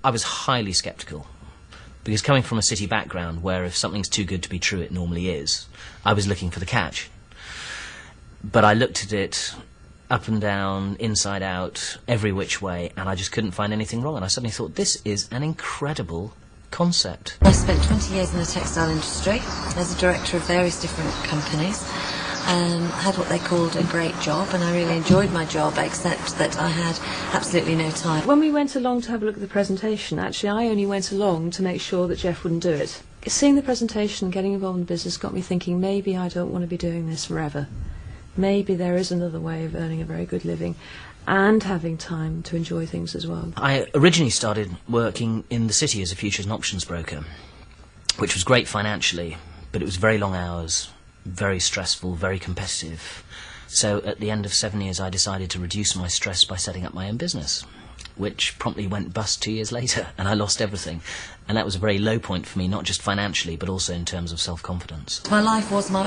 I was highly sceptical, because coming from a city background where if something's too good to be true, it normally is, I was looking for the catch. But I looked at it up and down, inside out, every which way, and I just couldn't find anything wrong. And I suddenly thought, this is an incredible concept. I spent 20 years in the textile industry as a director of various different companies. Had what they called a great job, and I really enjoyed my job, except that I had absolutely no time. When we went along to have a look at the presentation, actually I only went along to make sure that Jeff wouldn't do it. Seeing the presentation, getting involved in business, got me thinking, maybe I don't want to be doing this forever. Maybe there is another way of earning a very good living and having time to enjoy things as well. I originally started working in the city as a futures and options broker, which was great financially, but it was very long hours, very stressful, very competitive. So at the end of 7 years I decided to reduce my stress by setting up my own business, which promptly went bust 2 years later, and I lost everything. And that was a very low point for me, not just financially, but also in terms of self-confidence. My life was my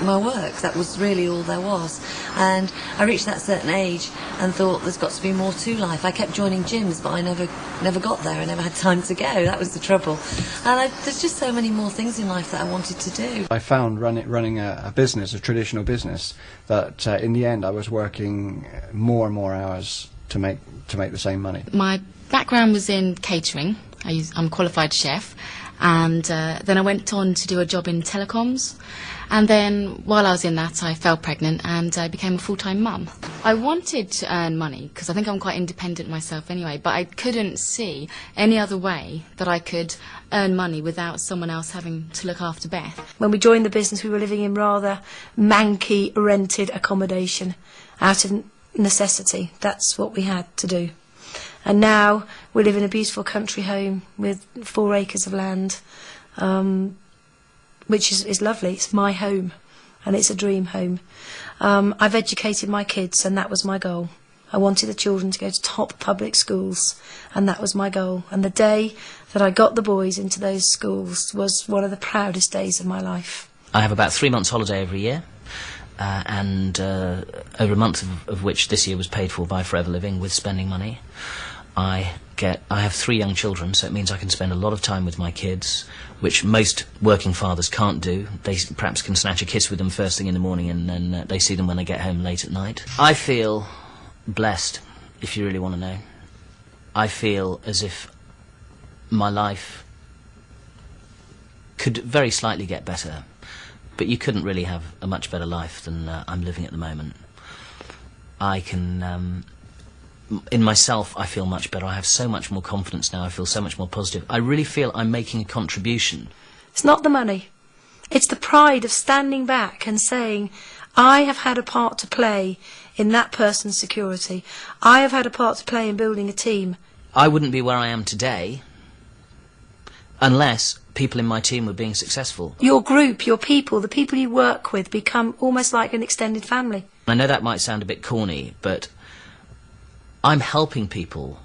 work. That was really all there was. And I reached that certain age and thought there's got to be more to life. I kept joining gyms, but I never got there. I never had time to go. That was the trouble. And there's just so many more things in life that I wanted to do. I found running a business, a traditional business, that in the end I was working more and more hours to make the same money. My background was in catering. I'm a qualified chef, and then I went on to do a job in telecoms, and then while I was in that I fell pregnant and I became a full-time mum. I wanted to earn money because I think I'm quite independent myself anyway, but I couldn't see any other way that I could earn money without someone else having to look after Beth. When we joined the business we were living in rather manky rented accommodation out of necessity. That's what we had to do. And now we live in a beautiful country home with 4 acres of land, which is lovely. It's my home, and it's a dream home. I've educated my kids, and that was my goal. I wanted the children to go to top public schools, and that was my goal. And the day that I got the boys into those schools was one of the proudest days of my life. I have about 3 months holiday every year. And over a month of which this year was paid for by Forever Living with spending money. I have 3 young children, so it means I can spend a lot of time with my kids, which most working fathers can't do. They perhaps can snatch a kiss with them first thing in the morning, and then they see them when they get home late at night. I feel blessed, if you really want to know. I feel as if my life could very slightly get better, but you couldn't really have a much better life than I'm living at the moment. I can, in myself, I feel much better. I have so much more confidence now. I feel so much more positive. I really feel I'm making a contribution. It's not the money. It's the pride of standing back and saying, I have had a part to play in that person's security. I have had a part to play in building a team. I wouldn't be where I am today unless people in my team were being successful. Your group, your people, the people you work with become almost like an extended family. I know that might sound a bit corny, but I'm helping people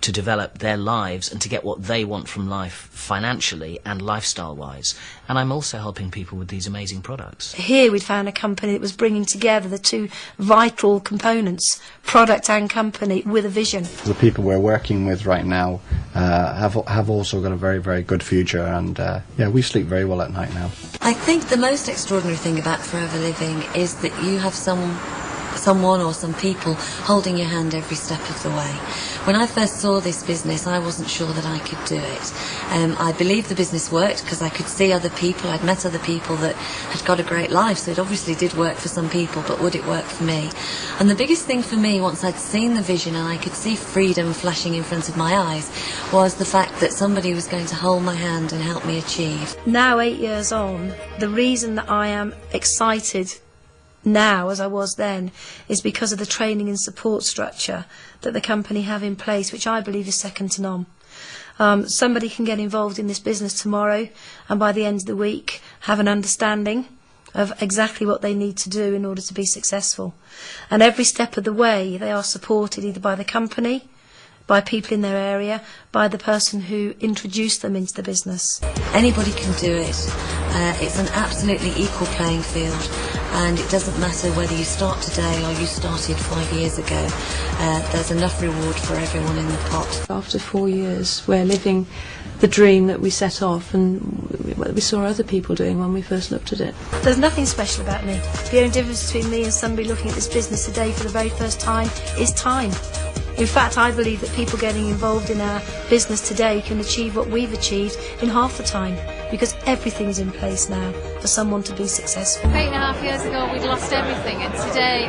to develop their lives and to get what they want from life financially and lifestyle-wise. And I'm also helping people with these amazing products. Here we'd found a company that was bringing together the two vital components, product and company, with a vision. The people we're working with right now have also got a very, very good future, and yeah, we sleep very well at night now. I think the most extraordinary thing about Forever Living is that you have someone or some people holding your hand every step of the way. When I first saw this business, I wasn't sure that I could do it. I believed the business worked because I could see other people. I'd met other people that had got a great life, so it obviously did work for some people, but would it work for me? And the biggest thing for me, once I'd seen the vision and I could see freedom flashing in front of my eyes, was the fact that somebody was going to hold my hand and help me achieve. Now, 8 years on, the reason that I am excited now as I was then is because of the training and support structure that the company have in place, which I believe is second to none. Somebody can get involved in this business tomorrow and by the end of the week have an understanding of exactly what they need to do in order to be successful. And every step of the way they are supported either by the company, by people in their area, by the person who introduced them into the business. Anybody can do it. It's an absolutely equal playing field. and it doesn't matter whether you start today or you started 5 years ago. There's enough reward for everyone in the pot. After 4 years, we're living the dream that we set off and we saw other people doing when we first looked at it. There's nothing special about me. The only difference between me and somebody looking at this business today for the very first time is time. In fact, I believe that people getting involved in our business today can achieve what we've achieved in half the time, because everything's in place now for someone to be successful. 8.5 years ago we'd lost everything, and today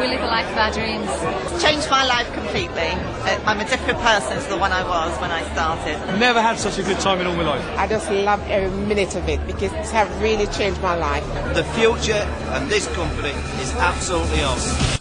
we live a life of our dreams. Changed my life completely. I'm a different person to the one I was when I started. Never had such a good time in all my life. I just love every minute of it because it has really changed my life. The future of this company is absolutely awesome.